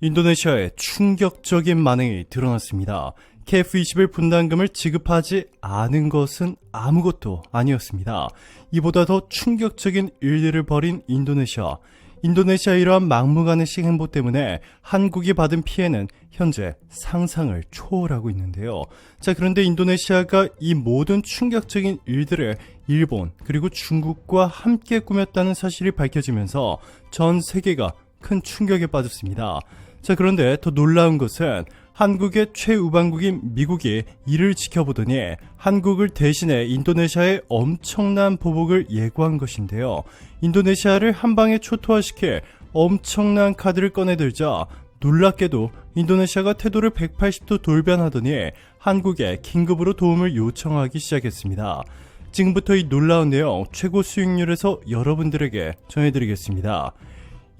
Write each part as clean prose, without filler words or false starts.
인도네시아의 충격적인 만행이 드러났습니다. KF-21 분담금을 지급하지 않은 것은 아무것도 아니었습니다. 이보다 더 충격적인 일들을 벌인 인도네시아. 인도네시아의 이러한 막무가내식 행보 때문에 한국이 받은 피해는 현재 상상을 초월하고 있는데요. 그런데 인도네시아가 이 모든 충격적인 일들을 일본 그리고 중국과 함께 꾸몄다는 사실이 밝혀지면서 전 세계가 큰 충격에 빠졌습니다. 그런데 더 놀라운 것은 한국의 최우방국인 미국이 이를 지켜보더니 한국을 대신해 인도네시아의 엄청난 보복을 예고한 것인데요. 인도네시아를 한방에 초토화시킬 엄청난 카드를 꺼내들자 놀랍게도 인도네시아가 태도를 180도 돌변하더니 한국에 긴급으로 도움을 요청하기 시작했습니다. 지금부터 이 놀라운 내용 최고 수익률에서 여러분들에게 전해드리겠습니다.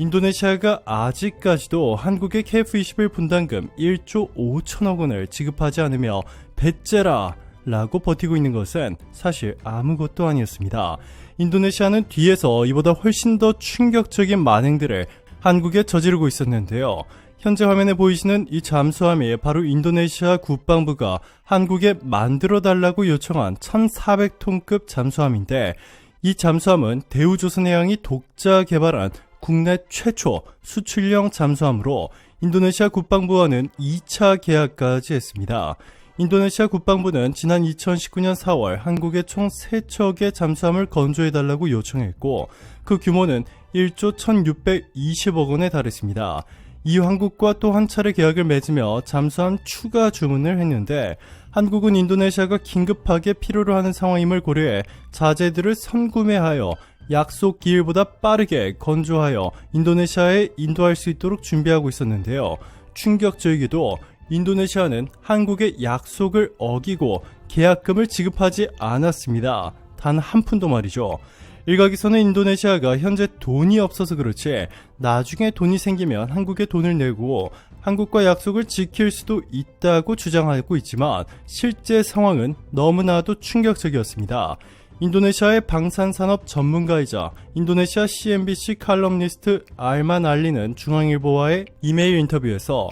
인도네시아가 아직까지도 한국의 KF-21 분담금 1조 5천억 원을 지급하지 않으며 배째라 라고 버티고 있는 것은 사실 아무것도 아니었습니다. 인도네시아는 뒤에서 이보다 훨씬 더 충격적인 만행들을 한국에 저지르고 있었는데요. 현재 화면에 보이시는 이 잠수함이 바로 인도네시아 국방부가 한국에 만들어달라고 요청한 1400톤급 잠수함인데, 이 잠수함은 대우조선해양이 독자 개발한 국내 최초 수출형 잠수함으로 인도네시아 국방부와는 2차 계약까지 했습니다. 인도네시아 국방부는 지난 2019년 4월 한국에 총 3척의 잠수함을 건조해달라고 요청했고, 그 규모는 1조 1620억 원에 달했습니다. 이후 한국과 또 한 차례 계약을 맺으며 잠수함 추가 주문을 했는데, 한국은 인도네시아가 긴급하게 필요로 하는 상황임을 고려해 자재들을 선구매하여 약속 기일보다 빠르게 건조하여 인도네시아에 인도할 수 있도록 준비하고 있었는데요. 충격적이게도 인도네시아는 한국의 약속을 어기고 계약금을 지급하지 않았습니다. 단 한 푼도 말이죠. 일각에서는 인도네시아가 현재 돈이 없어서 그렇지 나중에 돈이 생기면 한국에 돈을 내고 한국과 약속을 지킬 수도 있다고 주장하고 있지만 실제 상황은 너무나도 충격적이었습니다. 인도네시아의 방산산업 전문가이자 인도네시아 CNBC 칼럼니스트 알만 알리는 중앙일보와의 이메일 인터뷰에서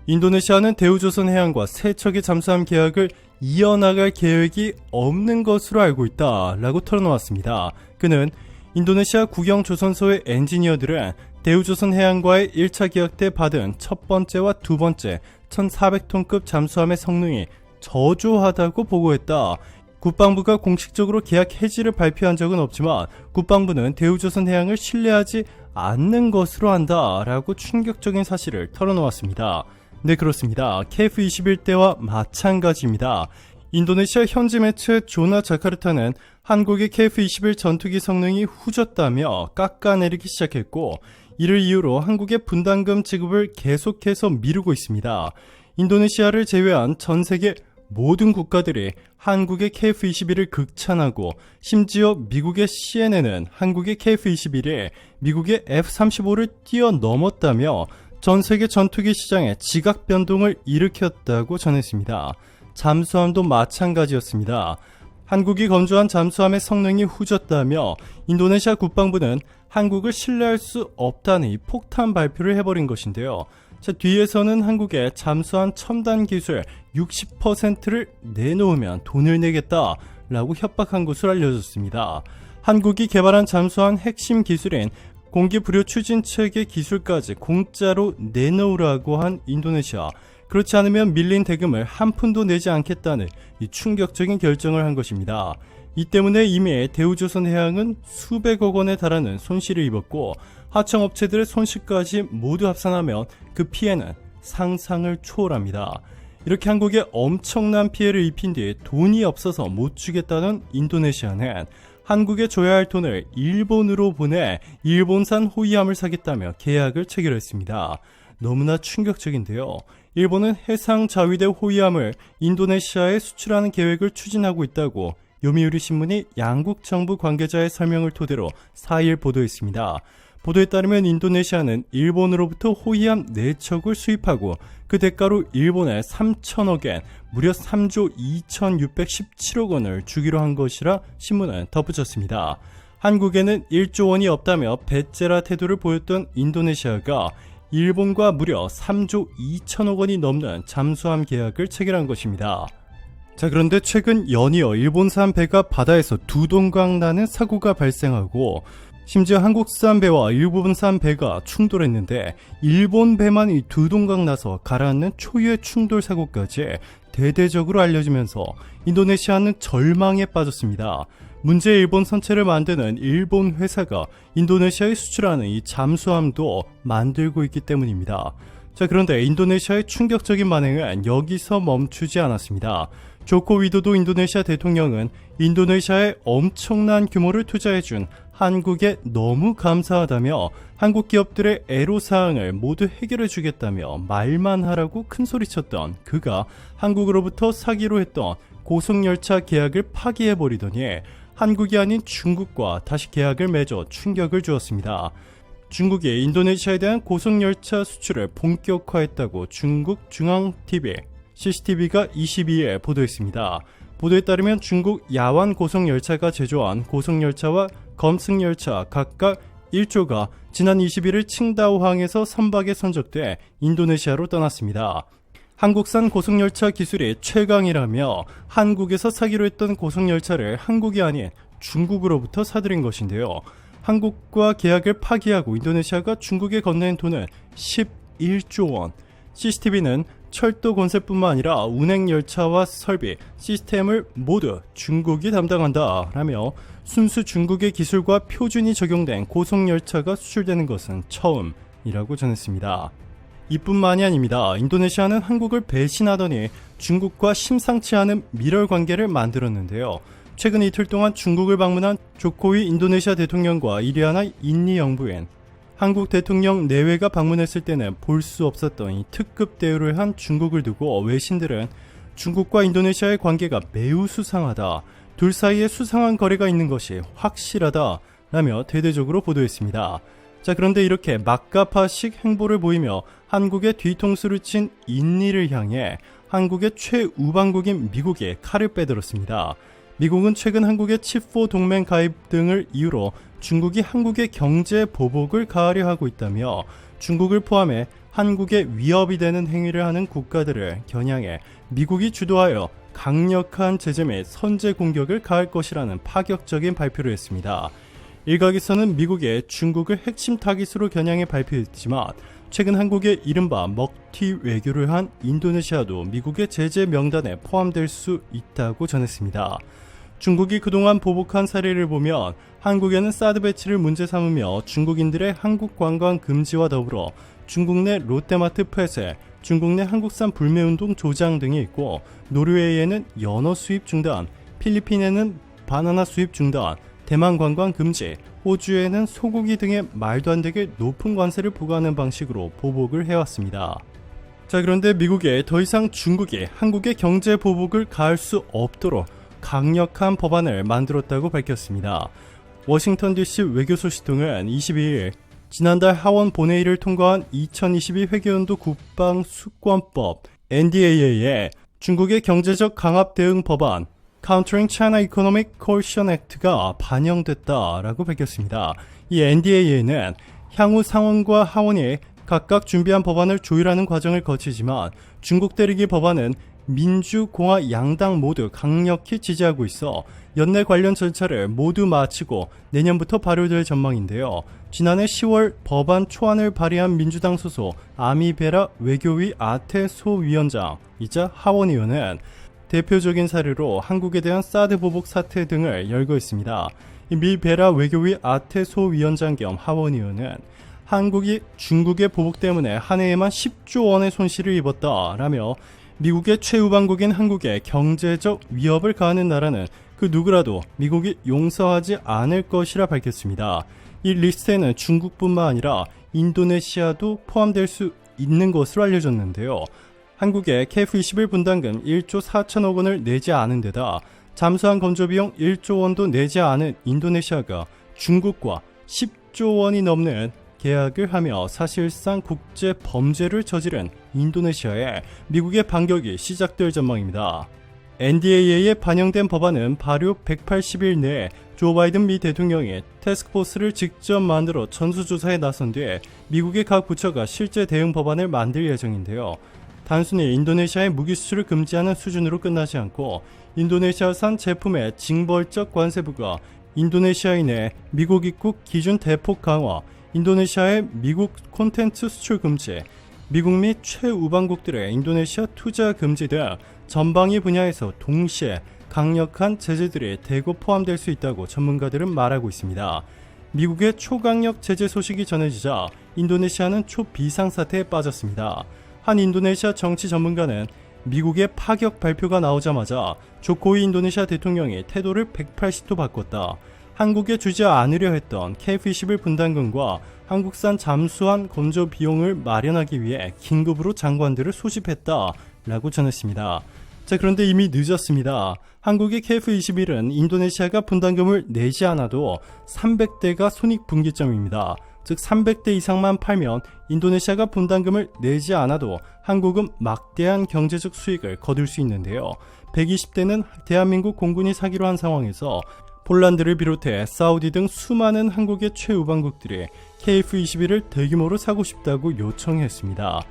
인도네시아는 대우조선해양과 3척의 잠수함 계약을 이어나갈 계획이 없는 것으로 알고 있다라고 털어놓았습니다. 그는 인도네시아 국영조선소의 엔지니어들은 대우조선해양과의 1차 계약 때 받은 첫 번째와 두 번째 1400톤급 잠수함의 성능이 저조하다고 보고했다. 국방부가 공식적으로 계약 해지를 발표한 적은 없지만 국방부는 대우조선해양을 신뢰하지 않는 것으로 한다라고 충격적인 사실을 털어놓았습니다. 네, 그렇습니다. KF-21 때와 마찬가지입니다. 인도네시아 현지 매체 조나 자카르타는 한국의 KF-21 전투기 성능이 후졌다며 깎아내리기 시작했고, 이를 이유로 한국의 분담금 지급을 계속해서 미루고 있습니다. 인도네시아를 제외한 전 세계 모든 국가들이 한국의 KF-21을 극찬하고, 심지어 미국의 CNN은 한국의 KF-21이 미국의 F-35를 뛰어넘었다며 전 세계 전투기 시장에 지각 변동을 일으켰다고 전했습니다. 잠수함도 마찬가지였습니다. 한국이 건조한 잠수함의 성능이 후졌다며 인도네시아 국방부는 한국을 신뢰할 수 없다는 이 폭탄 발표를 해버린 것인데요. 뒤에서는 한국의 잠수함 첨단 기술 60%를 내놓으면 돈을 내겠다라고 협박한 것으로 알려졌습니다. 한국이 개발한 잠수함 핵심 기술인 공기부료 추진체계 기술까지 공짜로 내놓으라고 한 인도네시아. 그렇지 않으면 밀린 대금을 한 푼도 내지 않겠다는 이 충격적인 결정을 한 것입니다. 이 때문에 이미 대우조선해양은 수백억 원에 달하는 손실을 입었고, 하청업체들의 손실까지 모두 합산하면 그 피해는 상상을 초월합니다. 이렇게 한국에 엄청난 피해를 입힌 뒤 돈이 없어서 못 주겠다는 인도네시아는 한국에 줘야 할 돈을 일본으로 보내 일본산 호위함을 사겠다며 계약을 체결했습니다. 너무나 충격적인데요. 일본은 해상 자위대 호위함을 인도네시아에 수출하는 계획을 추진하고 있다고 요미우리 신문이 양국 정부 관계자의 설명을 토대로 4일 보도했습니다. 보도에 따르면 인도네시아는 일본으로부터 호위함 4척을 수입하고 그 대가로 일본에 3천억엔 무려 3조 2617억 원을 주기로 한 것이라 신문은 덧붙였습니다. 한국에는 1조 원이 없다며 배째라 태도를 보였던 인도네시아가 일본과 무려 3조 2천억 원이 넘는 잠수함 계약을 체결한 것입니다. 자, 그런데 최근 연이어 일본산 배가 바다에서 두동강 나는 사고가 발생하고 심지어 한국산 배와 일본산 배가 충돌했는데 일본 배만 이 두동강 나서 가라앉는 초유의 충돌 사고까지 대대적으로 알려지면서 인도네시아는 절망에 빠졌습니다. 문제 일본 선체를 만드는 일본 회사가 인도네시아에 수출하는 이 잠수함도 만들고 있기 때문입니다. 자, 그런데 인도네시아의 충격적인 반응은 여기서 멈추지 않았습니다. 조코 위도도 인도네시아 대통령은 인도네시아에 엄청난 규모를 투자해준 한국에 너무 감사하다며 한국 기업들의 애로사항을 모두 해결해주겠다며 말만 하라고 큰소리쳤던 그가 한국으로부터 사기로 했던 고속열차 계약을 파기해버리더니 한국이 아닌 중국과 다시 계약을 맺어 충격을 주었습니다. 중국이 인도네시아에 대한 고속열차 수출을 본격화했다고 중국 중앙TV, CCTV가 22일 보도했습니다. 보도에 따르면 중국 야완 고속열차가 제조한 고속열차와 검승열차 각각 1조가 지난 21일 칭다오항에서 선박에 선적돼 인도네시아로 떠났습니다. 한국산 고속열차 기술이 최강이라며 한국에서 사기로 했던 고속열차를 한국이 아닌 중국으로부터 사들인 것인데요. 한국과 계약을 파기하고 인도네시아가 중국에 건넨 돈은 11조 원. CCTV는 철도 건설뿐만 아니라 운행열차와 설비, 시스템을 모두 중국이 담당한다 라며 순수 중국의 기술과 표준이 적용된 고속열차가 수출되는 것은 처음이라고 전했습니다. 이뿐만이 아닙니다. 인도네시아는 한국을 배신하더니 중국과 심상치 않은 밀월 관계를 만들었는데요. 최근 이틀 동안 중국을 방문한 조코위 인도네시아 대통령과 이리아나 인니 영부인, 한국 대통령 내외가 방문했을 때는 볼 수 없었던 이 특급 대우를 한 중국을 두고 외신들은 중국과 인도네시아의 관계가 매우 수상하다, 둘 사이에 수상한 거래가 있는 것이 확실하다 라며 대대적으로 보도했습니다. 자, 그런데 이렇게 막가파식 행보를 보이며 한국의 뒤통수를 친 인니를 향해 한국의 최우방국인 미국이 칼을 빼들었습니다. 미국은 최근 한국의 칩4 동맹 가입 등을 이유로 중국이 한국의 경제 보복을 가하려 하고 있다며 중국을 포함해 한국에 위협이 되는 행위를 하는 국가들을 겨냥해 미국이 주도하여 강력한 제재 및 선제 공격을 가할 것이라는 파격적인 발표를 했습니다. 일각에서는 미국이 중국을 핵심 타깃으로 겨냥해 발표했지만 최근 한국의 이른바 먹튀 외교를 한 인도네시아도 미국의 제재 명단에 포함될 수 있다고 전했습니다. 중국이 그동안 보복한 사례를 보면 한국에는 사드 배치를 문제 삼으며 중국인들의 한국 관광 금지와 더불어 중국 내 롯데마트 폐쇄, 중국 내 한국산 불매운동 조장 등이 있고 노르웨이에는 연어 수입 중단, 필리핀에는 바나나 수입 중단, 대만 관광 금지, 호주에는 소고기 등의 말도 안 되게 높은 관세를 부과하는 방식으로 보복을 해왔습니다. 자, 그런데 미국에 더 이상 중국이 한국의 경제 보복을 가할 수 없도록 강력한 법안을 만들었다고 밝혔습니다. 워싱턴 DC 외교소식통은 22일 지난달 하원 본회의를 통과한 2022 회계연도 국방수권법 NDAA에 중국의 경제적 강압 대응 법안 Countering China Economic Coercion Act가 반영됐다라고 밝혔습니다. 이 NDAA는 향후 상원과 하원이 각각 준비한 법안을 조율하는 과정을 거치지만 중국 때리기 법안은 민주, 공화 양당 모두 강력히 지지하고 있어 연내 관련 절차를 모두 마치고 내년부터 발효될 전망인데요. 지난해 10월 법안 초안을 발의한 민주당 소속 아미베라 외교위 아테 소위원장이자 하원의원은 대표적인 사례로 한국에 대한 사드 보복 사태 등을 열거했습니다. 미 베라 외교위 아테 소위원장 겸 하원의원은 한국이 중국의 보복 때문에 한 해에만 10조 원의 손실을 입었다라며 미국의 최우방국인 한국에 경제적 위협을 가하는 나라는 그 누구라도 미국이 용서하지 않을 것이라 밝혔습니다. 이 리스트에는 중국뿐만 아니라 인도네시아도 포함될 수 있는 것으로 알려졌는데요. 한국에 KF-21 분담금 1조 4천억 원을 내지 않은 데다 잠수함 건조 비용 1조 원도 내지 않은 인도네시아가 중국과 10조 원이 넘는 계약을 하며 사실상 국제 범죄를 저지른 인도네시아에 미국의 반격이 시작될 전망입니다. NDAA에 반영된 법안은 발효 180일 내에 조 바이든 미 대통령이 태스크포스를 직접 만들어 전수조사에 나선 뒤에 미국의 각 부처가 실제 대응 법안을 만들 예정인데요. 단순히 인도네시아의 무기 수출을 금지하는 수준으로 끝나지 않고 인도네시아산 제품의 징벌적 관세 부과, 인도네시아인의 미국 입국 기준 대폭 강화, 인도네시아의 미국 콘텐츠 수출 금지, 미국 및 최우방국들의 인도네시아 투자 금지 등 전방위 분야에서 동시에 강력한 제재들이 대거 포함될 수 있다고 전문가들은 말하고 있습니다. 미국의 초강력 제재 소식이 전해지자 인도네시아는 초비상사태에 빠졌습니다. 한 인도네시아 정치 전문가는 미국의 파격 발표가 나오자마자 조코위 인도네시아 대통령이 태도를 180도 바꿨다. 한국에 주지 않으려 했던 KF-21 분담금과 한국산 잠수함 건조 비용을 마련하기 위해 긴급으로 장관들을 소집했다 라고 전했습니다. 자, 그런데 이미 늦었습니다. 한국의 KF-21은 인도네시아가 분담금을 내지 않아도 300대가 손익분기점입니다. 즉 300대 이상만 팔면 인도네시아가 분담금을 내지 않아도 한국은 막대한 경제적 수익을 거둘 수 있는데요. 120대는 대한민국 공군이 사기로 한 상황에서 폴란드를 비롯해 사우디 등 수많은 한국의 최우방국들이 KF-21을 대규모로 사고 싶다고 요청했습니다.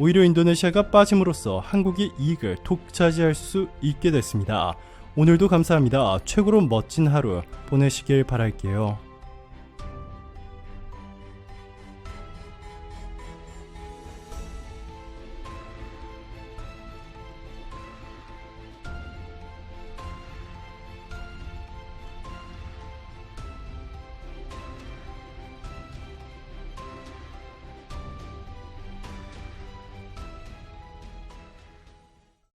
오히려 인도네시아가 빠짐으로써 한국의 이익을 독차지할 수 있게 됐습니다. 오늘도 감사합니다. 최고로 멋진 하루 보내시길 바랄게요.